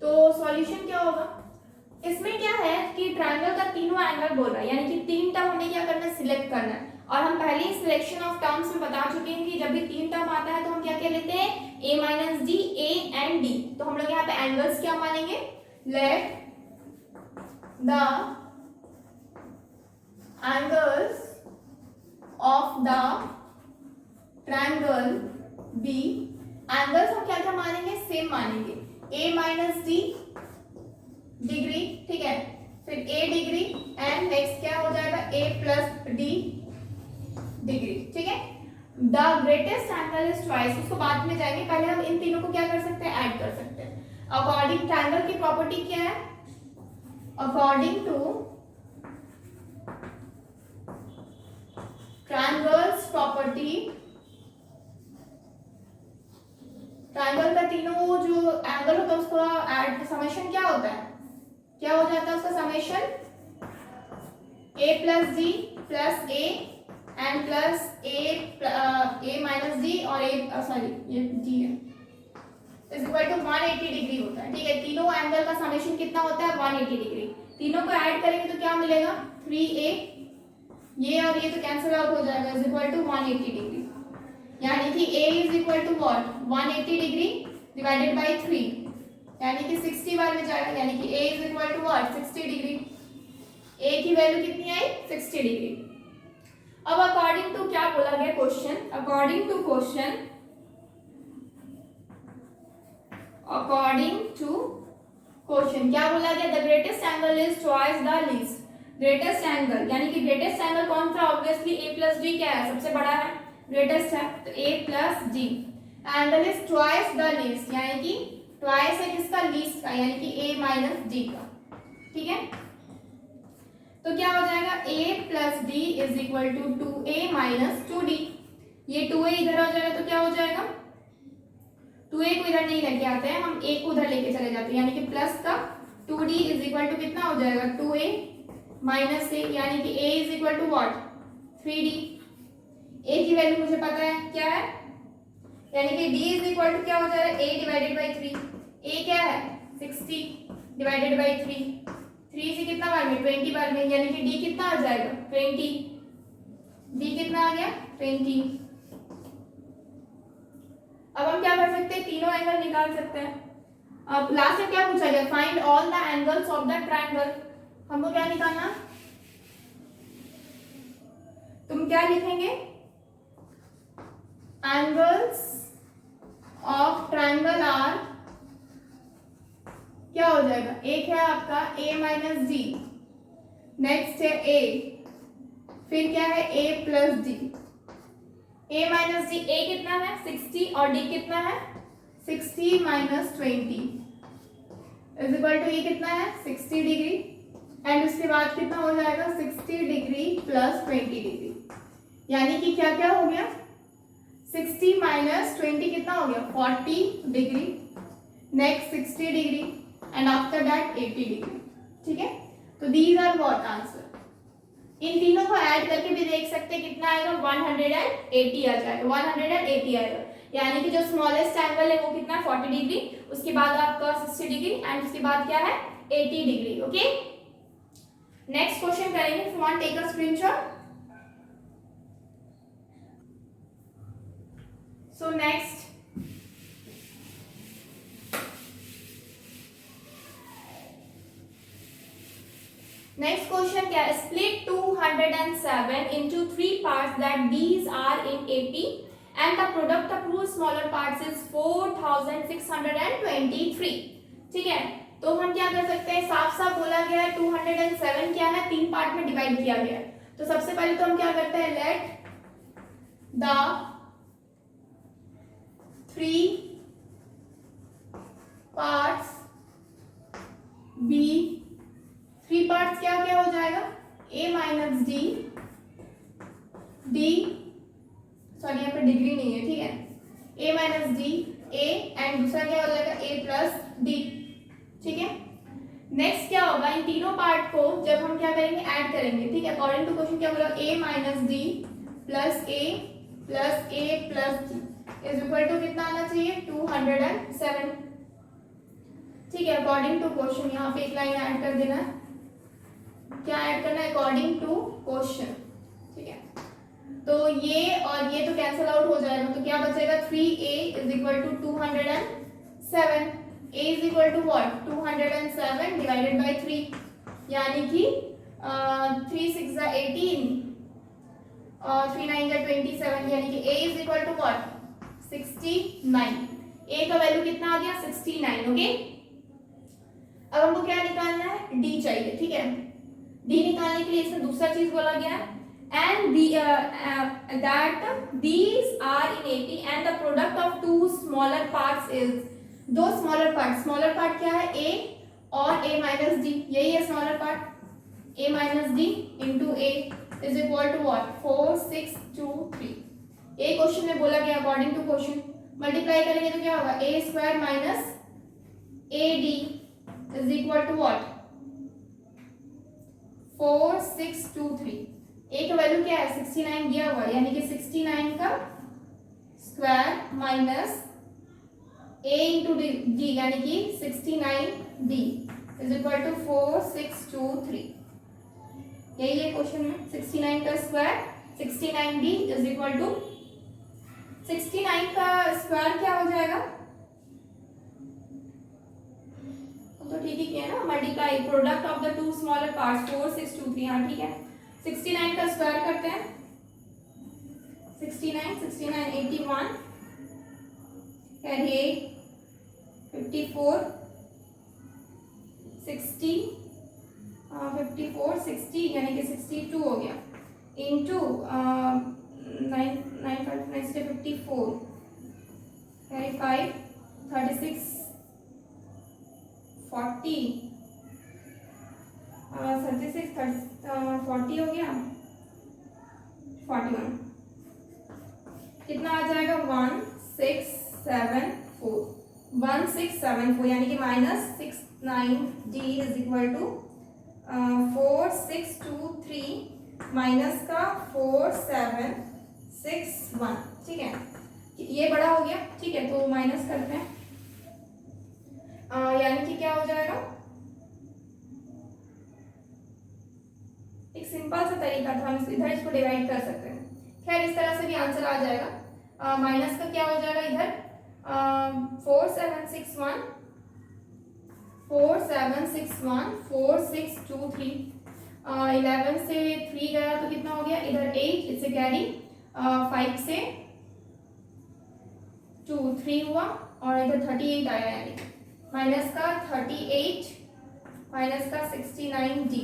तो solution क्या होगा इसमें क्या है कि ट्रायंगल का तीनों एंगल बोल रहा है यानी कि तीन टर्म हमें क्या करना है सिलेक्ट करना है. और हम पहले ही सिलेक्शन ऑफ टर्म्स में बता चुके हैं कि जब भी तीन टर्म आता है तो हम क्या क्या लेते हैं a minus D a and d. तो हम लोग यहाँ पे एंगल्स क्या मानेंगे let the angles of the triangle B. Angles हम क्या क्या मानेंगे सेम मानेंगे a माइनस डी डिग्री. ठीक है फिर a डिग्री एंड नेक्स्ट क्या हो जाएगा a प्लस डी डिग्री. ठीक है the greatest angle is twice उसको बाद में जाएंगे. पहले हम इन तीनों को क्या कर सकते हैं ऐड कर सकते हैं. अकॉर्डिंग ट्रायंगल की प्रॉपर्टी क्या है according two triangles property triangle का तीनों जो एंगल होता है उसका एड समेशन क्या होता है क्या हो जाता है उसका summation a plus D plus a and plus a minus D और a सॉरी ये d है इज इक्वल टू 180 डिग्री होता है. ठीक है तीनों एंगल का समेशन कितना होता है 180 डिग्री. तीनों को ऐड करेंगे तो क्या मिलेगा 3a ये और ये तो कैंसिल आउट हो जाएगा इज इक्वल टू 180 डिग्री. यानी कि a is equal to what 180 degree divided by 3 यानी कि 60 बार में जाएगा. यानी कि a is equal to what 60 degree. a की वैल्यू कितनी आई 60 डिग्री. अब अकॉर्डिंग टू क्या बोला गया क्वेश्चन अकॉर्डिंग टू क्वेश्चन क्या बोला गया the greatest angle is twice the least. Greatest angle यानी कि ग्रेटेस्ट एंगल कौन सा ऑब्वियसली a प्लस डी क्या है सबसे बड़ा है ग्रेटेस्ट है तो a plus D. Angle is twice the least यानी कि ट्वाइस है किसका लीस्ट का यानी कि a माइनस डी का. ठीक है तो क्या हो जाएगा a plus D is equal to 2a minus 2d. ये 2a इधर आ जाएगा तो क्या हो जाएगा 2a को इधर नहीं लेके आते हैं हम a को उधर लेके चले जाते हैं यानी कि प्लस का 2d इज इक्वल टू कितना हो जाएगा 2a माइनस a यानी कि a is equal to what 3d. a की वैल्यू मुझे पता है क्या है यानी कि d इज इक्वल टू क्या हो जाएगा a डिवाइडेड बाय 3. a क्या है 60 डिवाइडेड बाय 3 3 से कितना बार में 20 बार में यानी कि d कितना आ जाएगा 20. d कितना आ गया 20. अब हम क्या कर सकते हैं तीनों एंगल निकाल सकते हैं. अब लास्ट में क्या पूछा गया find all the angles of the triangle. हमको क्या निकालना तुम क्या लिखेंगे एंगल्स ऑफ ट्रायंगल आर क्या हो जाएगा एक है आपका a माइनस डी नेक्स्ट है a फिर क्या है a plus D. a minus D a कितना है 60 और d कितना है 60 माइनस 20 इज इक्वल टू ये कितना है 60 डिग्री एंड उसके बाद कितना हो जाएगा 60 डिग्री प्लस 20 डिग्री. यानी कि क्या क्या हो गया 60 माइनस 20 कितना हो गया 40 degree next 60 degree and after that 80 degree. ठीक है तो दीज आर व्हाट आंसर इन तीनों को ऐड करके भी देख सकते हैं कितना आएगा, 180 आ जाएगा, 180 आएगा। यानी कि जो स्मॉलेस्ट एंगल है वो कितना, 40 डिग्री, उसके बाद आपका 60 डिग्री एंड उसके बाद क्या है 80 डिग्री। ओके, नेक्स्ट क्वेश्चन करेंगे। If you want take a screenshot. So next question क्या है, split 207 into 3 parts that these are in AP and the product of two smaller parts is 4623। ठीक है, तो हम क्या कर सकते हैं, साफ साफ बोला गया है 207 क्या है, 3 पार्ट में डिवाइड किया गया है। तो सबसे पहले तो हम क्या करते हैं, let the 3 parts be, 3 parts क्या क्या हो जाएगा, a minus D, D sorry यहाँ पे डिग्री नहीं है, ठीक है, a minus D a and दूसरा क्या हो जाएगा a प्लस डी। ठीक है, नेक्स्ट क्या होगा, इन तीनों पार्ट को जब हम क्या करेंगे, ऐड करेंगे। ठीक है, अकॉर्डिंग टू क्वेश्चन क्या बोला, a minus D plus a plus D is equal to कितना आना चाहिए, 207। ठीक है, अकॉर्डिंग टू क्वेश्चन, यहाँ पे एक लाइन ऐड कर देना है, क्या ऐड करना है, अकॉर्डिंग टू क्वेश्चन। ठीक है, तो ये और ये तो कैंसिल आउट हो जाएगा, तो क्या बचेगा, 3a is equal to 207, a is equal to what, 207 divided by 3, यानी कि 3 6 18 और 3 9 27, यानी कि a is equal to what, 69। a का वैल्यू कितना आ गया, 69। ओके, अब हमको क्या निकालना है, d चाहिए। ठीक है, d निकालने के लिए इसमें दूसरा चीज बोला गया है, and that these are in AP and the product of two smaller parts is, दो स्मॉलर पार्ट क्या है, a और a माइनस डी, यही है smaller part, a minus D into a is equal to what, 4623। ये question में बोला गया, अकॉर्डिंग टू क्वेश्चन मल्टीप्लाई करेंगे तो क्या होगा, a square minus a D is equal to what, 4623। a का वैल्यू क्या है, 69 दिया हुआ है, यानी कि 69 का square minus a into D, यानी कि 69d इज इक्वल टू 4623। यही है क्वेश्चन में, 69 का square 69d is equal to 69 का स्क्वायर क्या हो जाएगा, तो ठीक ही किया ना, multiply product of the two smaller parts 4623। हाँ ठीक है, 69 का स्क्वायर करते हैं, 69 81 कैरी 54 60 54 60 यानी कि 62 हो गया, इंटू 9 54 कैरी 5 36 40 40 हो गया, 41 कितना आ जाएगा, 1674 यानी कि minus 69d is equal to 4623 minus का 4761। ठीक है, ये बड़ा हो गया। ठीक है, तो माइनस करते हैं, यानी कि क्या हो जाएगा, एक सिंपल सा तरीका था, हम इधर इसको डिवाइड कर सकते हैं। खैर इस तरह से भी आंसर आ जाएगा। माइनस का क्या हो जाएगा इधर, 4761 4623, 11 से 3 गया तो कितना हो गया, इधर 8 इससे कैरी 5 से 2 3 हुआ और इधर 38 आया, यानी माइनस का 38 माइनस का 69d,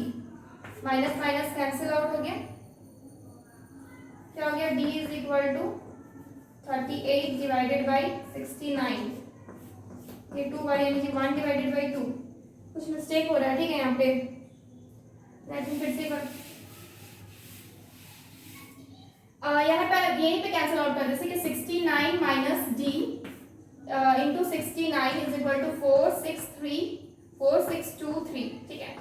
minus minus cancel out हो गया, क्या हो गया, d is equal to 38 divided by 69, ये 2 बार यानी कि 1 डिवाइडेड बाई 2, कुछ मिस्टेक हो रहा है। ठीक है, यहाँ पे फिर से कर, यहाँ पे यहीं पे कैंसिल आउट कर, जैसे कि 69 minus d into 69 is equal to 4623। ठीक है,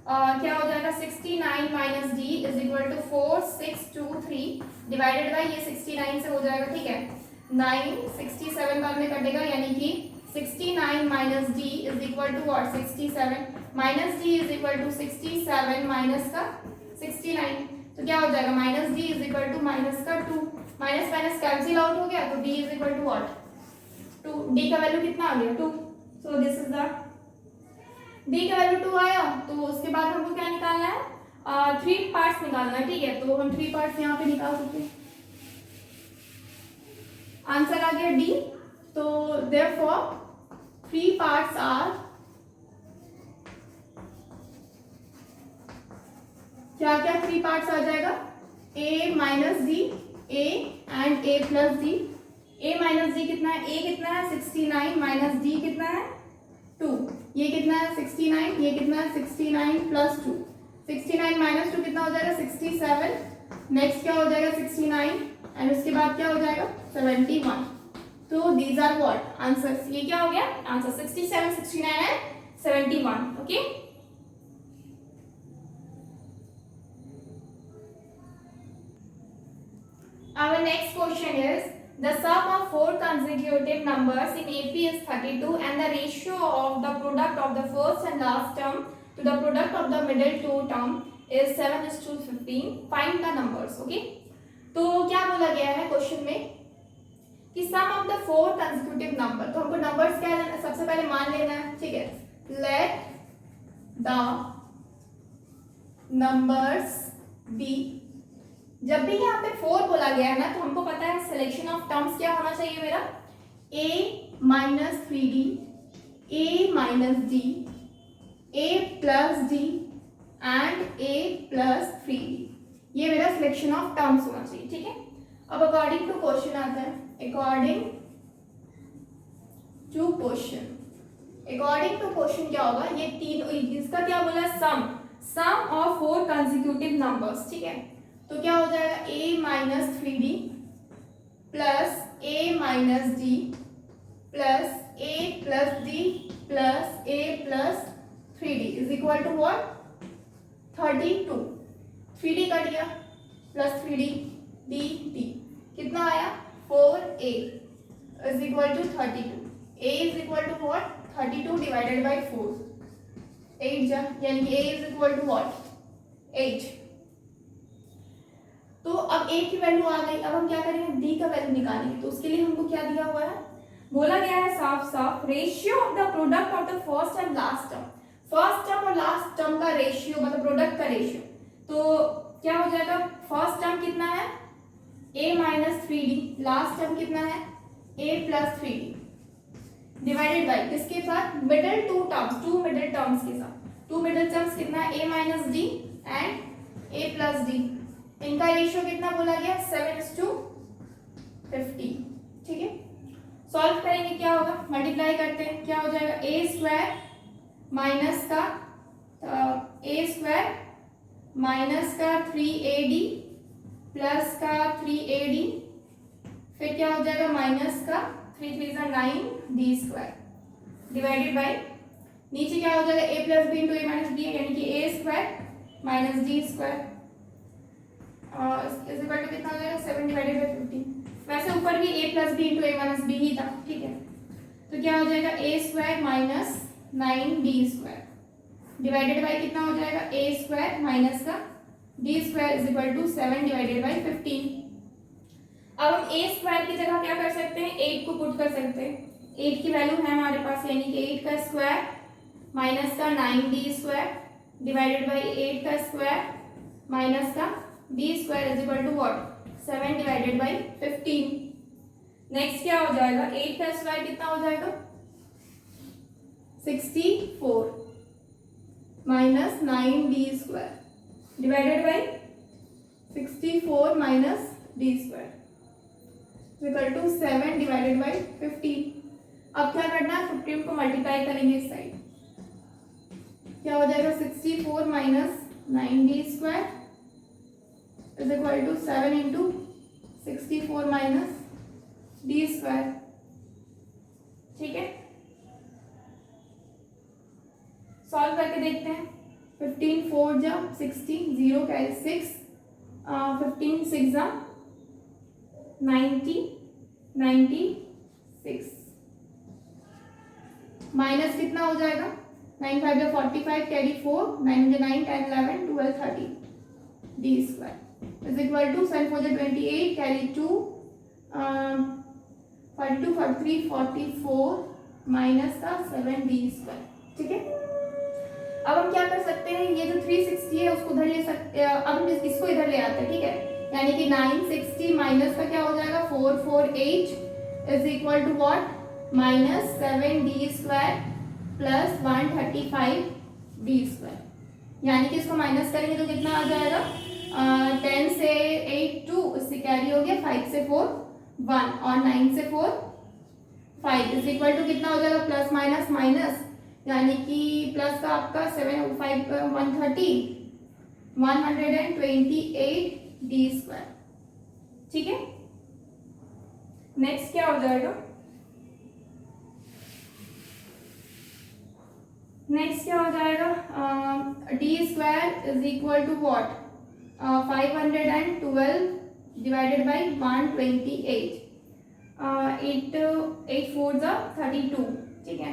क्या हो जाएगा 69 minus D is equal to 4623 divided by ये 69 से हो जाएगा, ठीक है 9 67 बाद में कटेगा, यानी कि 69 minus D is equal to what 67 minus D is equal to 67 minus का 69, तो क्या हो जाएगा minus D is equal to minus का 2, माइनस माइनस कैंसिल आउट हो गया, तो D is equal to what 2, D का वैल्यू कितना आ गया 2, so this is the D का वैल्यू 2 आया। तो उसके बाद हमको क्या निकालना है 3 पार्ट्स निकालना है, ठीक है, तो हम 3 पार्ट्स यहाँ पे निकाल सकते हैं, आंसर आ गया डी, तो देयरफॉर 3 पार्ट्स आर क्या क्या 3 पार्ट्स आ जाएगा a minus D, a and a plus D, a minus D कितना है, a कितना है 69 माइनस d कितना है 2, ये कितना है 69, ये कितना है 69 प्लस 2, 69 माइनस 2 कितना हो जाएगा 67, नेक्स्ट क्या हो जाएगा 69 एंड उसके बाद क्या हो जाएगा 71, तो दीज आर व्हाट आंसर्स, ये क्या हो गया answer 67 69 and 71, okay. Our next question is the sum of 4 consecutive numbers in AP is 32 and the ratio of the product of the first and last term to the product of the middle two term is 7:15. Find the numbers. Okay. तो क्या बोला गया है question में कि sum of the 4 consecutive number, तो हमको numbers क्या लेना, सबसे पहले मान लेना है, ठीक है, let the numbers be, जब भी यहाँ पे 4 बोला गया है ना, तो हमको पता है सिलेक्शन ऑफ टर्म्स क्या होना चाहिए मेरा a minus 3d, a minus d, a plus d and a plus 3d, ये मेरा सिलेक्शन ऑफ टर्म्स होना चाहिए, ठीक है। अब अकॉर्डिंग टू क्वेश्चन आता है, अकॉर्डिंग टू क्वेश्चन क्या होगा, ये तीन, इसका क्या बोला सम ऑफ 4 कंसेक्यूटिव नंबर्स, ठीक है, तो क्या हो जाएगा a minus 3d plus a minus d plus a plus d plus a plus 3d is equal to what 32, 3d cut गया प्लस 3d d कितना आया 4a is equal to 32, a is equal to what 32 divided by 4, 8 जा, यानी a is equal to what 8। तो अब a की value आ गई, अब हम क्या करेंगे d का वैल्यू निकालेंगे, तो उसके लिए हमको क्या दिया हुआ है, बोला गया है साफ साफ ratio of the product of the first and last term, first term और लास्ट टर्म का रेशियो मतलब प्रोडक्ट का रेशियो, तो क्या हो जाएगा फर्स्ट टर्म कितना है a minus 3d, last term कितना है a plus 3d divided by किसके साथ middle two terms, 2 middle terms के साथ, 2 मिडिल टर्म्स कितना है a minus d and a plus d, इनका रेशियो कितना बोला गया 7:50, ठीक है। सॉल्व करेंगे क्या होगा, मल्टीप्लाई करते हैं, क्या हो जाएगा a स्क्वायर माइनस का माइनस का 3ad प्लस का 3ad, फिर क्या हो जाएगा माइनस का 3 3 9d स्क्वायर डिवाइडेड बाई नीचे क्या हो जाएगा a plus B into a minus B, यानी कि a square minus d square is equal to कितना हो जाएगा 7 डिवाइडेड बाय 15, वैसे ऊपर भी a plus B into a minus b ही था, ठीक है, तो क्या हो जाएगा a square minus 9d square divided by कितना हो जाएगा a स्क्वायर माइनस का d square is equal to 7 divided by 15। अब हम a स्क्वायर की जगह क्या कर सकते हैं 8 को पुट कर सकते हैं, 8 की वैल्यू है हमारे पास, यानी कि 8 का स्क्वायर माइनस का 9d स्क्वायर डिवाइडेड बाय 8 का स्क्वायर माइनस का d square is equal to what 7 divided by 15। Next क्या हो जाएगा 8 का स्क्वायर कितना हो जाएगा 64 minus 9d square divided by 64 minus d square equal to 7 divided by 15। अब क्या करना है 15 को मल्टीप्लाई करेंगे इस साइड, क्या हो जाएगा 64 minus 9d square is equal to 7 into 64 minus d square, ठीक है। सॉल्व करके देखते हैं, 15 4 जा 60, 0 कैरी 6, 15 6 जा 90, 96 माइनस कितना हो जाएगा 9 5 जा 45 कैरी 4, 9 जा 9 10 11 12 13 D square is equal to 7 4 जा 28 कैरी 2, 42 43 44 माइनस का 7 डी स्क्वायर। ठीक है, अब हम क्या कर सकते हैं, ये जो 360 है उसको उधर ले सकते हैं, अब हम इसको इधर ले आते हैं। ठीक है, यानी कि 960 माइनस का क्या हो जाएगा 448 is equal to what minus 7 D square plus 135 D square. यानी कि इसको माइनस करेंगे तो कितना आ जाएगा 10 से 8 2, इससे कैरी हो गया 5 से 4 1 और 9 से 4 5 इज इक्वल टू कितना हो जाएगा प्लस माइनस माइनस, यानी कि प्लस का आपका 7 5 130 128 डी स्क्वायर। ठीक है, नेक्स्ट क्या हो जाएगा, नेक्स्ट क्या हो जाएगा D square is equal to what 512 divided by 128, 8 4 जा 32। ठीक है,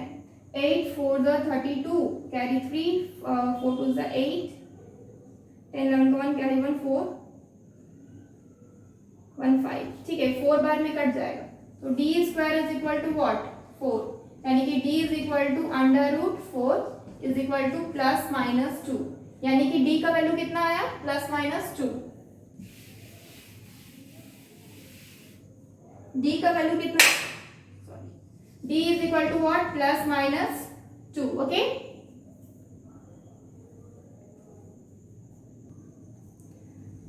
8 4 जा 32 कैरी 3, 4 2 जा 8, 10 11 1 कैरी 1 4 1 5। ठीक है, 4 बार में कट जाएगा तो D square is equal to what 4, यानी कि d is equal to under root 4 is equal to plus minus 2, यानी कि d का वैल्यू कितना आया प्लस माइनस 2, d का वैल्यू कितना d is equal to what plus minus 2। Okay,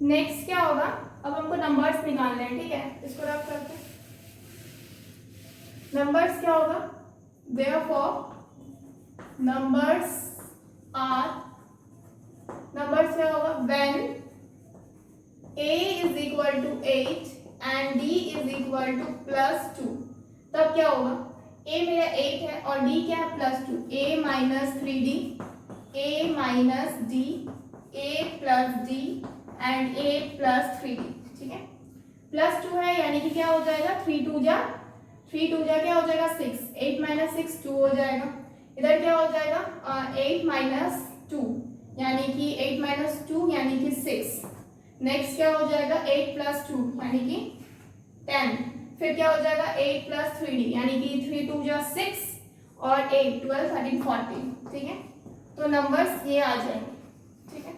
next क्या होगा, अब हमको नंबर्स निकालने हैं। ठीक है, इसको रख करते हैं, नंबर्स क्या होगा, therefore numbers क्या होगा when a is equal to 8 and d is equal to plus 2, तब क्या होगा a मेरा 8 है और d क्या है plus 2, a minus 3d, a minus d, a plus d and a plus 3d। ठीक है, प्लस 2 है यानी कि क्या हो जाएगा 3 2 जा क्या हो जाएगा 6, 8 माइनस 6 2 हो जाएगा। इधर क्या हो जाएगा 8 माइनस 2 यानी कि 8 माइनस 2 यानी कि 6। नेक्स्ट क्या हो जाएगा 8 प्लस 2 यानी कि 10। फिर क्या हो जाएगा 8 प्लस 3d यानी कि 3 2 जा 6 और 8 12 13 14। ठीक है, तो नंबर्स ये आ जाएंगे। ठीक है,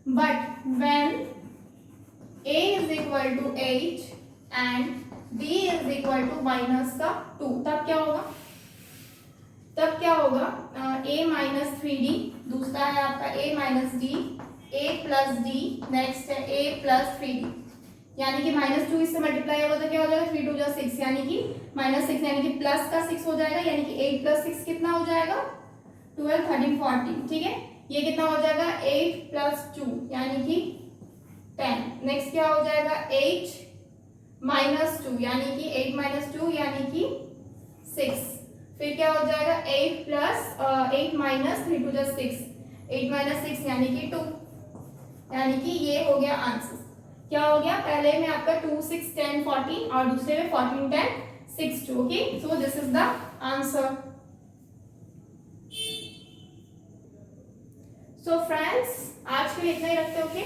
but when a is equal to 8 and d is equal to minus का 2, तब क्या होगा a माइनस 3d, दूसरा है आपका a minus d, a plus d, next है a प्लस 3d, यानी कि माइनस 2 इससे मल्टीप्लाई होगा तो क्या हो जाएगा 3 2 जा 6 यानी कि माइनस 6 यानी कि प्लस का 6 हो जाएगा, यानी कि 8 प्लस 6 कितना हो जाएगा 12 13 14। ठीक है, ये कितना हो जाएगा 8 प्लस 2 यानी कि 10। नेक्स्ट क्या हो जाएगा 8 माइनस 2 यानी कि 8 माइनस 2 यानी कि 6। फिर क्या हो जाएगा 8 प्लस 8 माइनस 3 2 जा 6, 8 माइनस 6 यानी कि 2, यानी कि ये हो गया आंसर। क्या हो गया, पहले में आपका 2 6 10 14 और दूसरे में 14 10 6 2। Okay, so this is the answer. So friends, आज के लिए इतना ही रखते। Okay,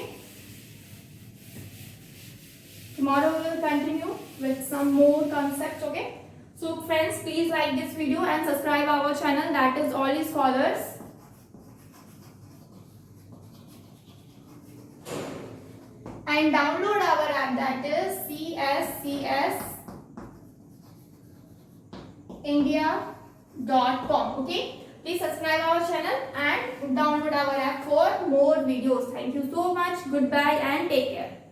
tomorrow we will continue with some more concepts. Okay, so friends, please like this video and subscribe our channel, that is All Scholars, and download our app, that is CSCS India.com. Okay, please subscribe our channel and download our app for more videos. Thank you so much. Goodbye and take care.